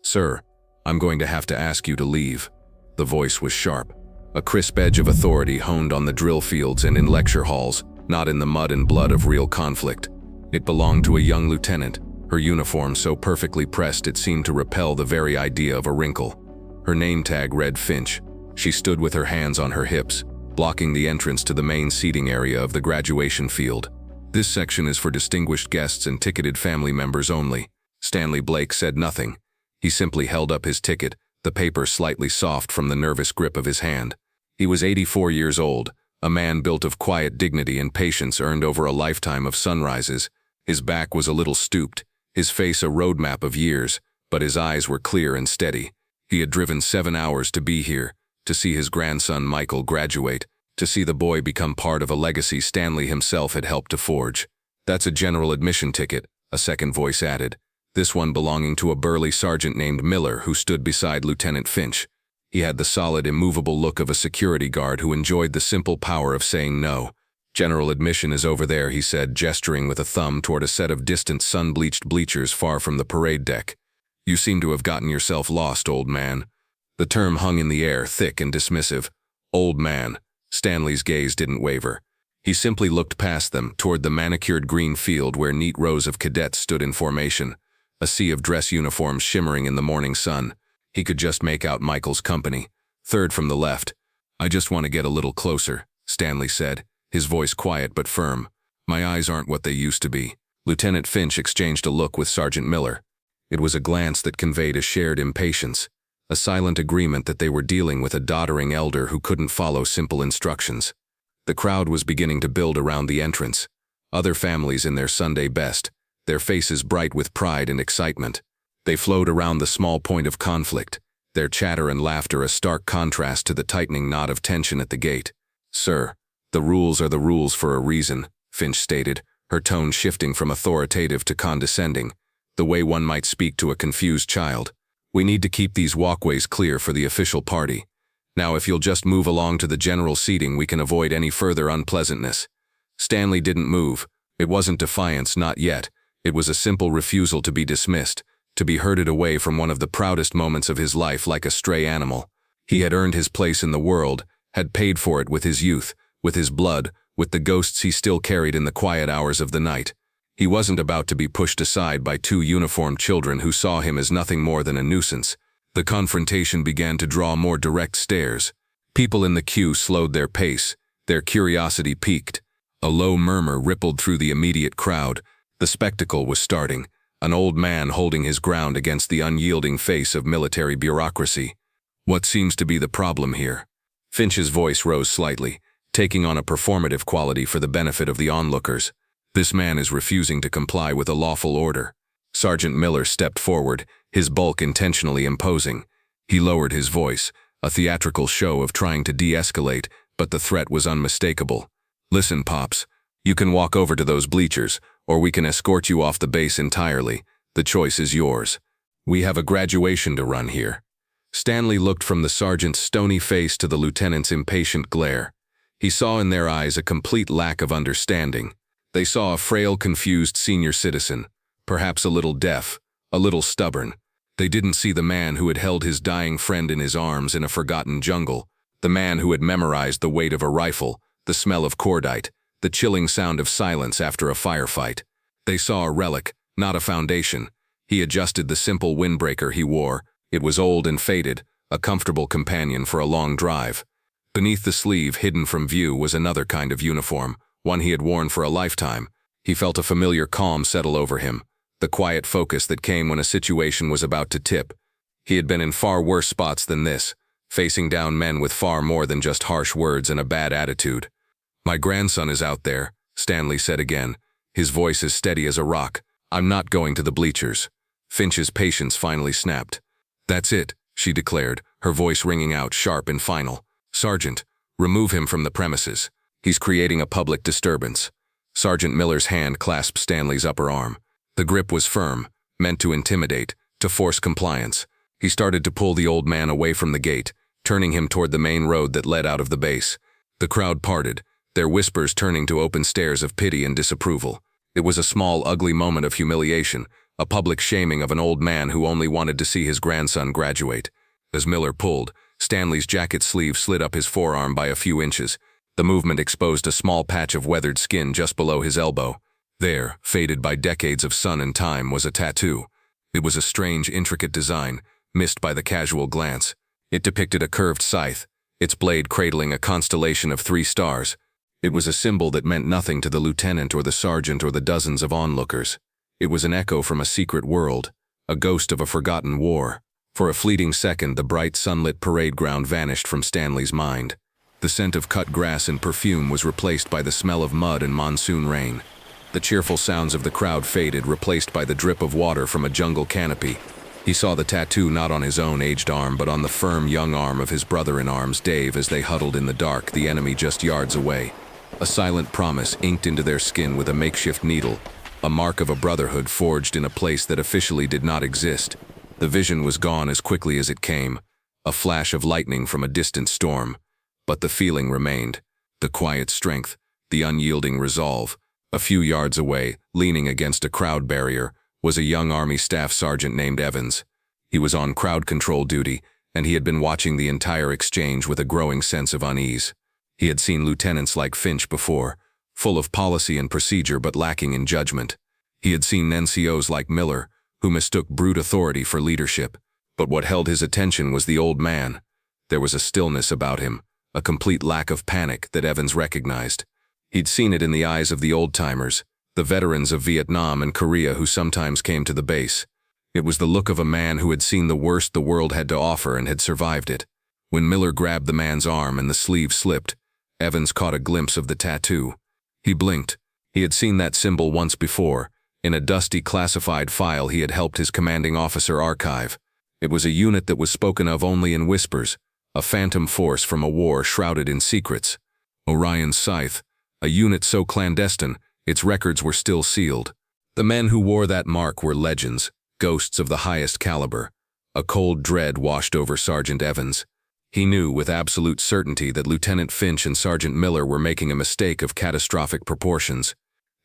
"Sir, I'm going to have to ask you to leave." The voice was sharp, a crisp edge of authority honed on the drill fields and in lecture halls, not in the mud and blood of real conflict. It belonged to a young lieutenant, her uniform so perfectly pressed it seemed to repel the very idea of a wrinkle. Her name tag read Finch. She stood with her hands on her hips, blocking the entrance to the main seating area of the graduation field. "This section is for distinguished guests and ticketed family members only." Stanley Blake said nothing. He simply held up his ticket, the paper slightly soft from the nervous grip of his hand. He was 84 years old, a man built of quiet dignity and patience earned over a lifetime of sunrises. His back was a little stooped, his face a roadmap of years, but his eyes were clear and steady. He had driven 7 hours to be here, to see his grandson Michael graduate, to see the boy become part of a legacy Stanley himself had helped to forge. "That's a general admission ticket," a second voice added, this one belonging to a burly sergeant named Miller who stood beside Lieutenant Finch. He had the solid, immovable look of a security guard who enjoyed the simple power of saying no. "General admission is over there," he said, gesturing with a thumb toward a set of distant sun-bleached bleachers far from the parade deck. "You seem to have gotten yourself lost, old man." The term hung in the air, thick and dismissive. Old man. Stanley's gaze didn't waver. He simply looked past them, toward the manicured green field where neat rows of cadets stood in formation, a sea of dress uniforms shimmering in the morning sun. He could just make out Michael's company, third from the left. "I just want to get a little closer," Stanley said, his voice quiet but firm. "My eyes aren't what they used to be." Lieutenant Finch exchanged a look with Sergeant Miller. It was a glance that conveyed a shared impatience, a silent agreement that they were dealing with a doddering elder who couldn't follow simple instructions. The crowd was beginning to build around the entrance, other families in their Sunday best, their faces bright with pride and excitement. They flowed around the small point of conflict, their chatter and laughter a stark contrast to the tightening knot of tension at the gate. "Sir, the rules are the rules for a reason," Finch stated, her tone shifting from authoritative to condescending, the way one might speak to a confused child. "We need to keep these walkways clear for the official party. Now if you'll just move along to the general seating, we can avoid any further unpleasantness." Stanley didn't move. It wasn't defiance, not yet. It was a simple refusal to be dismissed, to be herded away from one of the proudest moments of his life like a stray animal. He had earned his place in the world, had paid for it with his youth, with his blood, with the ghosts he still carried in the quiet hours of the night. He wasn't about to be pushed aside by two uniformed children who saw him as nothing more than a nuisance. The confrontation began to draw more direct stares. People in the queue slowed their pace, their curiosity piqued. A low murmur rippled through the immediate crowd. The spectacle was starting. An old man holding his ground against the unyielding face of military bureaucracy. "What seems to be the problem here?" Finch's voice rose slightly, taking on a performative quality for the benefit of the onlookers. "This man is refusing to comply with a lawful order." Sergeant Miller stepped forward, his bulk intentionally imposing. He lowered his voice, a theatrical show of trying to de-escalate, but the threat was unmistakable. "Listen, Pops, you can walk over to those bleachers, or we can escort you off the base entirely. The choice is yours. We have a graduation to run here." Stanley looked from the sergeant's stony face to the lieutenant's impatient glare. He saw in their eyes a complete lack of understanding. They saw a frail, confused senior citizen, perhaps a little deaf, a little stubborn. They didn't see the man who had held his dying friend in his arms in a forgotten jungle, the man who had memorized the weight of a rifle, the smell of cordite, the chilling sound of silence after a firefight. They saw a relic, not a foundation. He adjusted the simple windbreaker he wore. It was old and faded, a comfortable companion for a long drive. Beneath the sleeve, hidden from view, was another kind of uniform, one he had worn for a lifetime. He felt a familiar calm settle over him, the quiet focus that came when a situation was about to tip. He had been in far worse spots than this, facing down men with far more than just harsh words and a bad attitude. "My grandson is out there," Stanley said again, his voice as steady as a rock. "I'm not going to the bleachers." Finch's patience finally snapped. "That's it," she declared, her voice ringing out sharp and final. "Sergeant, remove him from the premises. He's creating a public disturbance." Sergeant Miller's hand clasped Stanley's upper arm. The grip was firm, meant to intimidate, to force compliance. He started to pull the old man away from the gate, turning him toward the main road that led out of the base. The crowd parted, their whispers turning to open stares of pity and disapproval. It was a small, ugly moment of humiliation, a public shaming of an old man who only wanted to see his grandson graduate. As Miller pulled, Stanley's jacket sleeve slid up his forearm by a few inches. The movement exposed a small patch of weathered skin just below his elbow. There, faded by decades of sun and time, was a tattoo. It was a strange, intricate design, missed by the casual glance. It depicted a curved scythe, its blade cradling a constellation of 3 stars. It was a symbol that meant nothing to the lieutenant or the sergeant or the dozens of onlookers. It was an echo from a secret world, a ghost of a forgotten war. For a fleeting second, the bright sunlit parade ground vanished from Stanley's mind. The scent of cut grass and perfume was replaced by the smell of mud and monsoon rain. The cheerful sounds of the crowd faded, replaced by the drip of water from a jungle canopy. He saw the tattoo not on his own aged arm, but on the firm young arm of his brother-in-arms, Dave, as they huddled in the dark, the enemy just yards away. A silent promise inked into their skin with a makeshift needle, a mark of a brotherhood forged in a place that officially did not exist. The vision was gone as quickly as it came, a flash of lightning from a distant storm. But the feeling remained, the quiet strength, the unyielding resolve. A few yards away, leaning against a crowd barrier, was a young Army staff sergeant named Evans. He was on crowd control duty, and he had been watching the entire exchange with a growing sense of unease. He had seen lieutenants like Finch before, full of policy and procedure but lacking in judgment. He had seen NCOs like Miller, who mistook brute authority for leadership. But what held his attention was the old man. There was a stillness about him, a complete lack of panic that Evans recognized. He'd seen it in the eyes of the old-timers, the veterans of Vietnam and Korea who sometimes came to the base. It was the look of a man who had seen the worst the world had to offer and had survived it. When Miller grabbed the man's arm and the sleeve slipped, Evans caught a glimpse of the tattoo. He blinked. He had seen that symbol once before, in a dusty classified file he had helped his commanding officer archive. It was a unit that was spoken of only in whispers, a phantom force from a war shrouded in secrets. Orion's Scythe, a unit so clandestine, its records were still sealed. The men who wore that mark were legends, ghosts of the highest caliber. A cold dread washed over Sergeant Evans. He knew with absolute certainty that Lieutenant Finch and Sergeant Miller were making a mistake of catastrophic proportions.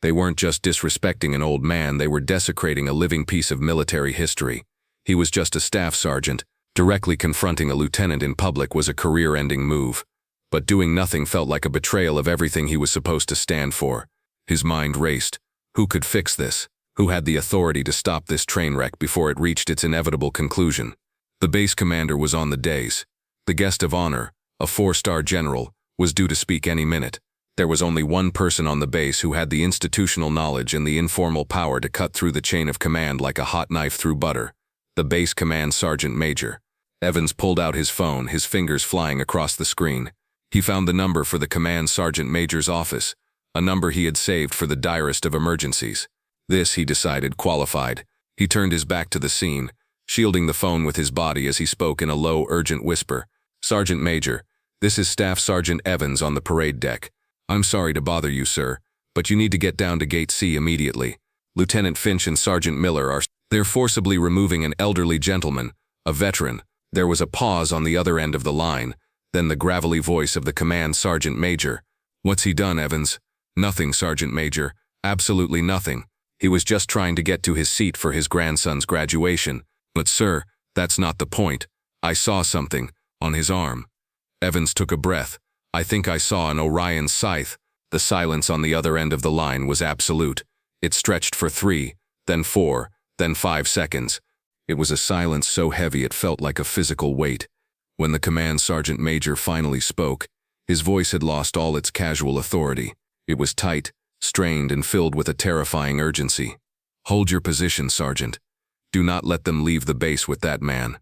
They weren't just disrespecting an old man, they were desecrating a living piece of military history. He was just a staff sergeant. Directly confronting a lieutenant in public was a career-ending move. But doing nothing felt like a betrayal of everything he was supposed to stand for. His mind raced. Who could fix this? Who had the authority to stop this train wreck before it reached its inevitable conclusion? The base commander was on the dais. The guest of honor, a 4-star general, was due to speak any minute. There was only one person on the base who had the institutional knowledge and the informal power to cut through the chain of command like a hot knife through butter. The base command sergeant major. Evans pulled out his phone, his fingers flying across the screen. He found the number for the command sergeant major's office, a number he had saved for the direst of emergencies. This, he decided, qualified. He turned his back to the scene, shielding the phone with his body as he spoke in a low, urgent whisper. "Sergeant Major, this is Staff Sergeant Evans on the parade deck. I'm sorry to bother you, sir, but you need to get down to Gate C immediately. Lieutenant Finch and Sergeant Miller are... They're forcibly removing an elderly gentleman, a veteran." There was a pause on the other end of the line, then the gravelly voice of the command sergeant major. "What's he done, Evans?" "Nothing, Sergeant Major. Absolutely nothing. He was just trying to get to his seat for his grandson's graduation." "But sir, that's not the point. I saw something, on his arm." Evans took a breath. "I think I saw an Orion's Scythe." The silence on the other end of the line was absolute. It stretched for 3, then 4, then 5 seconds. It was a silence so heavy it felt like a physical weight. When the command sergeant major finally spoke, his voice had lost all its casual authority. It was tight, strained, and filled with a terrifying urgency. "Hold your position, Sergeant. Do not let them leave the base with that man.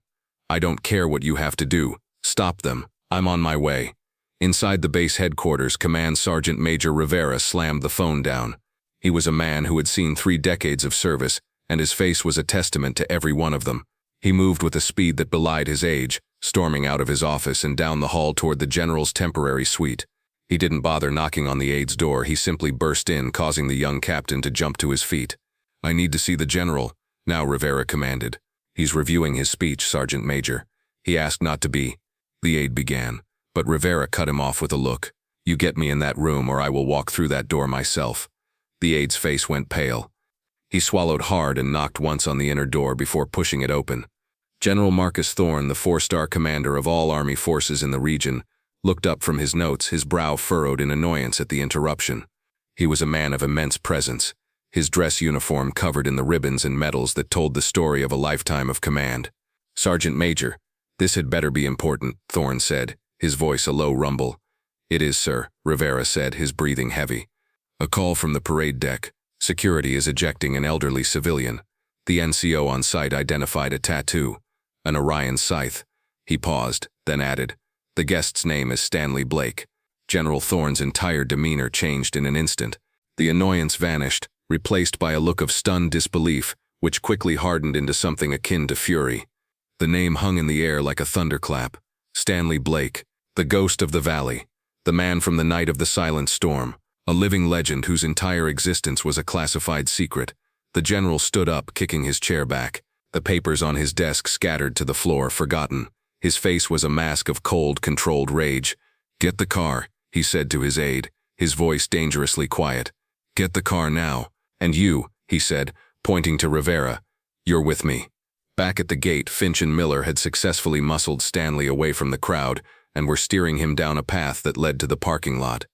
I don't care what you have to do. Stop them. I'm on my way." Inside the base headquarters, Command Sergeant Major Rivera slammed the phone down. He was a man who had seen 3 decades of service, and his face was a testament to every one of them. He moved with a speed that belied his age, storming out of his office and down the hall toward the general's temporary suite. He didn't bother knocking on the aide's door, he simply burst in, causing the young captain to jump to his feet. "I need to see the general," now Rivera commanded. "He's reviewing his speech, Sergeant Major. He asked not to be..." The aide began, but Rivera cut him off with a look. "You get me in that room or I will walk through that door myself." The aide's face went pale. He swallowed hard and knocked once on the inner door before pushing it open. General Marcus Thorne, the 4-star commander of all army forces in the region, looked up from his notes, his brow furrowed in annoyance at the interruption. He was a man of immense presence, his dress uniform covered in the ribbons and medals that told the story of a lifetime of command. "Sergeant Major, this had better be important," Thorne said, his voice a low rumble. "It is, sir," Rivera said, his breathing heavy. "A call from the parade deck. Security is ejecting an elderly civilian. The NCO on site identified a tattoo, an Orion scythe." He paused, then added, "The guest's name is Stanley Blake." General Thorne's entire demeanor changed in an instant. The annoyance vanished, replaced by a look of stunned disbelief, which quickly hardened into something akin to fury. The name hung in the air like a thunderclap. Stanley Blake, the ghost of the valley, the man from the night of the silent storm, a living legend whose entire existence was a classified secret. The general stood up, kicking his chair back. The papers on his desk scattered to the floor, forgotten. His face was a mask of cold, controlled rage. "Get the car," he said to his aide, his voice dangerously quiet. "Get the car now. And you," he said, pointing to Rivera, "you're with me." Back at the gate, Finch and Miller had successfully muscled Stanley away from the crowd and were steering him down a path that led to the parking lot.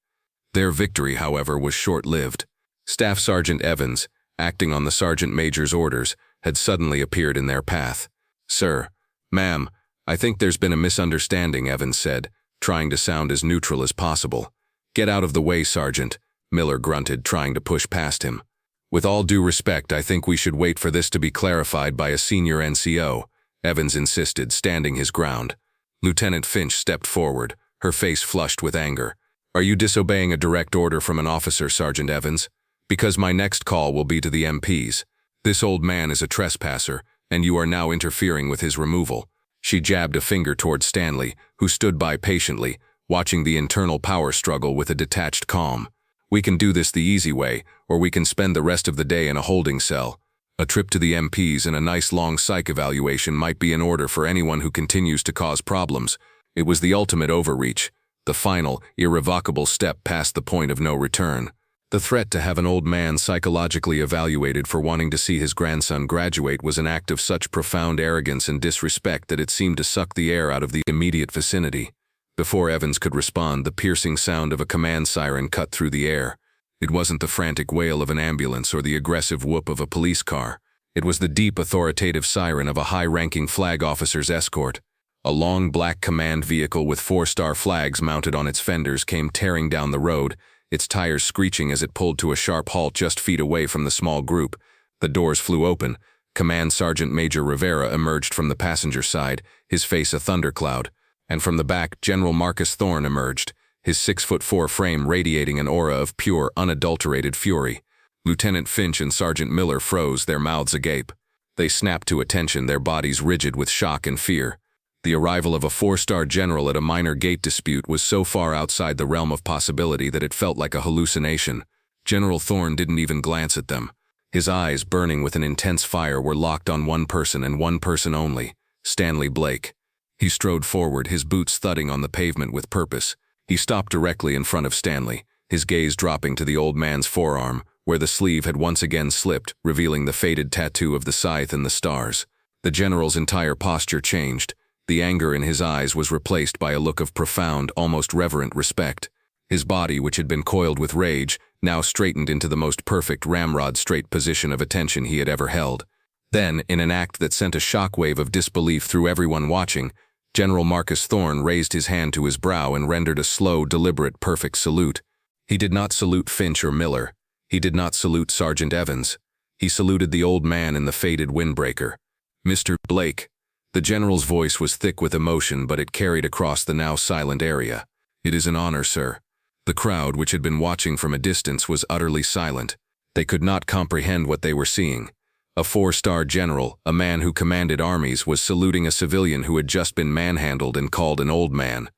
Their victory, however, was short-lived. Staff Sergeant Evans, acting on the Sergeant Major's orders, had suddenly appeared in their path. "Sir, ma'am, I think there's been a misunderstanding," Evans said, trying to sound as neutral as possible. "Get out of the way, Sergeant," Miller grunted, trying to push past him. "With all due respect, I think we should wait for this to be clarified by a senior NCO," Evans insisted, standing his ground. Lieutenant Finch stepped forward, her face flushed with anger. "Are you disobeying a direct order from an officer, Sergeant Evans? Because my next call will be to the MPs. This old man is a trespasser, and you are now interfering with his removal." She jabbed a finger toward Stanley, who stood by patiently, watching the internal power struggle with a detached calm. "We can do this the easy way, or we can spend the rest of the day in a holding cell. A trip to the MPs and a nice long psych evaluation might be in order for anyone who continues to cause problems." It was the ultimate overreach, the final, irrevocable step past the point of no return. The threat to have an old man psychologically evaluated for wanting to see his grandson graduate was an act of such profound arrogance and disrespect that it seemed to suck the air out of the immediate vicinity. Before Evans could respond, the piercing sound of a command siren cut through the air. It wasn't the frantic wail of an ambulance or the aggressive whoop of a police car. It was the deep, authoritative siren of a high-ranking flag officer's escort. A long black command vehicle with 4-star flags mounted on its fenders came tearing down the road, its tires screeching as it pulled to a sharp halt just feet away from the small group. The doors flew open. Command Sergeant Major Rivera emerged from the passenger side, his face a thundercloud. And from the back, General Marcus Thorne emerged, his 6'4" frame radiating an aura of pure, unadulterated fury. Lieutenant Finch and Sergeant Miller froze, their mouths agape. They snapped to attention, their bodies rigid with shock and fear. The arrival of a 4-star general at a minor gate dispute was so far outside the realm of possibility that it felt like a hallucination. General Thorne didn't even glance at them. His eyes, burning with an intense fire, were locked on one person and one person only, Stanley Blake. He strode forward, his boots thudding on the pavement with purpose. He stopped directly in front of Stanley, his gaze dropping to the old man's forearm, where the sleeve had once again slipped, revealing the faded tattoo of the scythe and the stars. The general's entire posture changed. The anger in his eyes was replaced by a look of profound, almost reverent respect. His body, which had been coiled with rage, now straightened into the most perfect ramrod-straight position of attention he had ever held. Then, in an act that sent a shockwave of disbelief through everyone watching, General Marcus Thorne raised his hand to his brow and rendered a slow, deliberate, perfect salute. He did not salute Finch or Miller. He did not salute Sergeant Evans. He saluted the old man in the faded windbreaker. "Mr. Blake." The general's voice was thick with emotion, but it carried across the now silent area. "It is an honor, sir." The crowd, which had been watching from a distance, was utterly silent. They could not comprehend what they were seeing. A 4-star general, a man who commanded armies, was saluting a civilian who had just been manhandled and called an old man.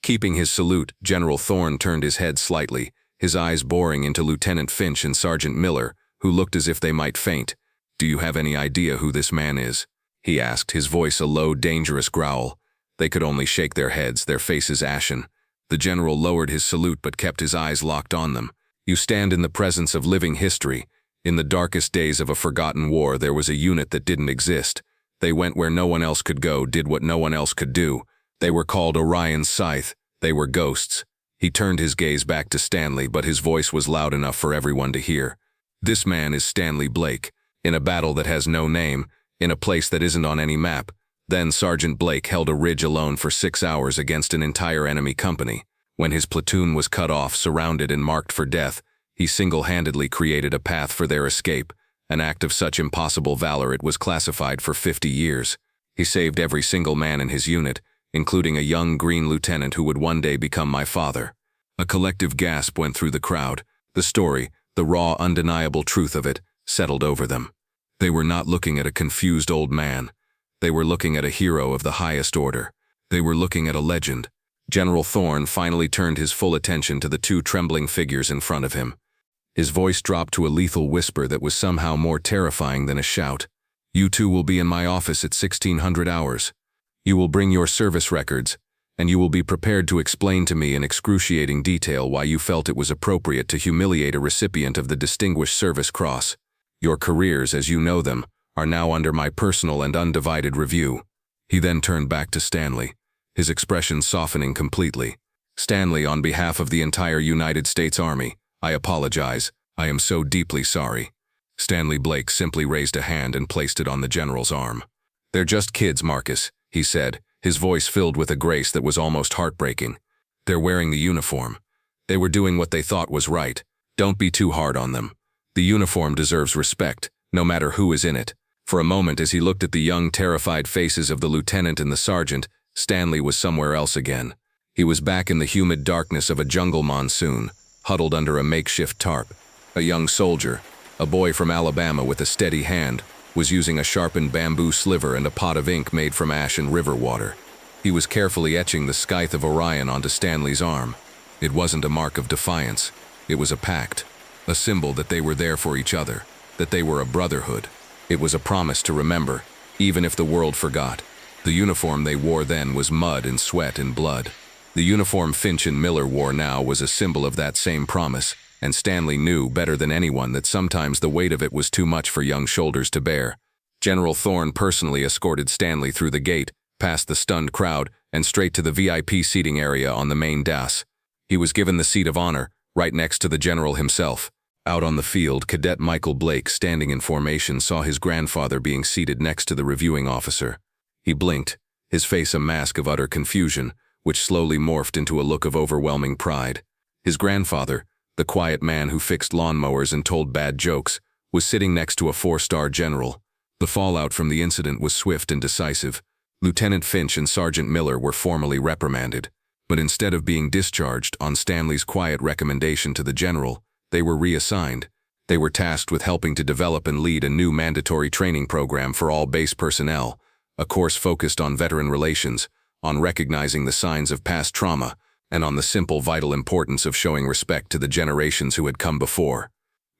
Keeping his salute, General Thorne turned his head slightly, his eyes boring into Lieutenant Finch and Sergeant Miller, who looked as if they might faint. "Do you have any idea who this man is?" he asked, his voice a low, dangerous growl. They could only shake their heads, their faces ashen. The general lowered his salute but kept his eyes locked on them. "You stand in the presence of living history. In the darkest days of a forgotten war, there was a unit that didn't exist. They went where no one else could go, did what no one else could do. They were called Orion's Scythe. They were ghosts. He turned his gaze back to Stanley, but his voice was loud enough for everyone to hear. This man is Stanley Blake. In a battle that has no name, in a place that isn't on any map. Then Sergeant Blake held a ridge alone for 6 hours against an entire enemy company. When his platoon was cut off, surrounded and marked for death, he single-handedly created a path for their escape, an act of such impossible valor it was classified for 50 years. He saved every single man in his unit, including a young green lieutenant who would one day become my father. A collective gasp went through the crowd. The story, the raw, undeniable truth of it, settled over them. They were not looking at a confused old man. They were looking at a hero of the highest order. They were looking at a legend. General Thorne finally turned his full attention to the two trembling figures in front of him. His voice dropped to a lethal whisper that was somehow more terrifying than a shout. "You two will be in my office at 1600 hours. You will bring your service records, and you will be prepared to explain to me in excruciating detail why you felt it was appropriate to humiliate a recipient of the Distinguished Service Cross. Your careers, as you know them, are now under my personal and undivided review." He then turned back to Stanley, his expression softening completely. "Stanley, on behalf of the entire United States Army, I apologize. I am so deeply sorry." Stanley Blake simply raised a hand and placed it on the general's arm. "They're just kids, Marcus," he said, his voice filled with a grace that was almost heartbreaking. "They're wearing the uniform. They were doing what they thought was right. Don't be too hard on them. The uniform deserves respect, no matter who is in it." For a moment, as he looked at the young, terrified faces of the lieutenant and the sergeant, Stanley was somewhere else again. He was back in the humid darkness of a jungle monsoon, huddled under a makeshift tarp. A young soldier, a boy from Alabama with a steady hand, was using a sharpened bamboo sliver and a pot of ink made from ash and river water. He was carefully etching the scythe of Orion onto Stanley's arm. It wasn't a mark of defiance. It was a pact, a symbol that they were there for each other, that they were a brotherhood. It was a promise to remember, even if the world forgot. The uniform they wore then was mud and sweat and blood. The uniform Finch and Miller wore now was a symbol of that same promise, and Stanley knew better than anyone that sometimes the weight of it was too much for young shoulders to bear. General Thorne personally escorted Stanley through the gate, past the stunned crowd, and straight to the VIP seating area on the main dais. He was given the seat of honor, right next to the general himself. Out on the field, Cadet Michael Blake, standing in formation, saw his grandfather being seated next to the reviewing officer. He blinked, his face a mask of utter confusion, which slowly morphed into a look of overwhelming pride. His grandfather, the quiet man who fixed lawnmowers and told bad jokes, was sitting next to a 4-star general. The fallout from the incident was swift and decisive. Lieutenant Finch and Sergeant Miller were formally reprimanded, but instead of being discharged on Stanley's quiet recommendation to the general, they were reassigned. They were tasked with helping to develop and lead a new mandatory training program for all base personnel, a course focused on veteran relations, on recognizing the signs of past trauma, and on the simple, vital importance of showing respect to the generations who had come before.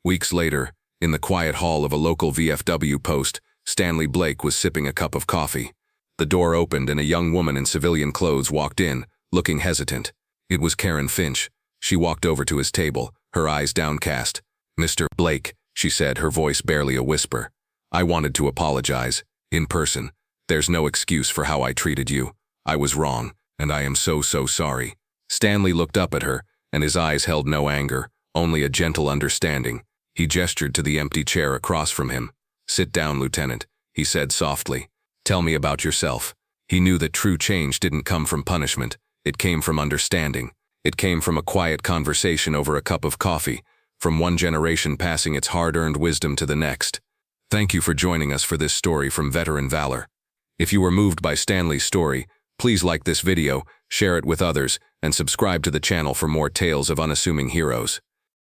Weeks later, in the quiet hall of a local VFW post, Stanley Blake was sipping a cup of coffee. The door opened and a young woman in civilian clothes walked in, looking hesitant. It was Karen Finch. She walked over to his table, her eyes downcast. "Mr. Blake," she said, her voice barely a whisper. "I wanted to apologize, in person. There's no excuse for how I treated you. I was wrong, and I am so sorry." Stanley looked up at her, and his eyes held no anger, only a gentle understanding. He gestured to the empty chair across from him. "Sit down, Lieutenant," he said softly. "Tell me about yourself." He knew that true change didn't come from punishment. It came from understanding. It came from a quiet conversation over a cup of coffee, from one generation passing its hard-earned wisdom to the next. Thank you for joining us for this story from Veteran Valor. If you were moved by Stanley's story, please like this video, share it with others, and subscribe to the channel for more tales of unassuming heroes.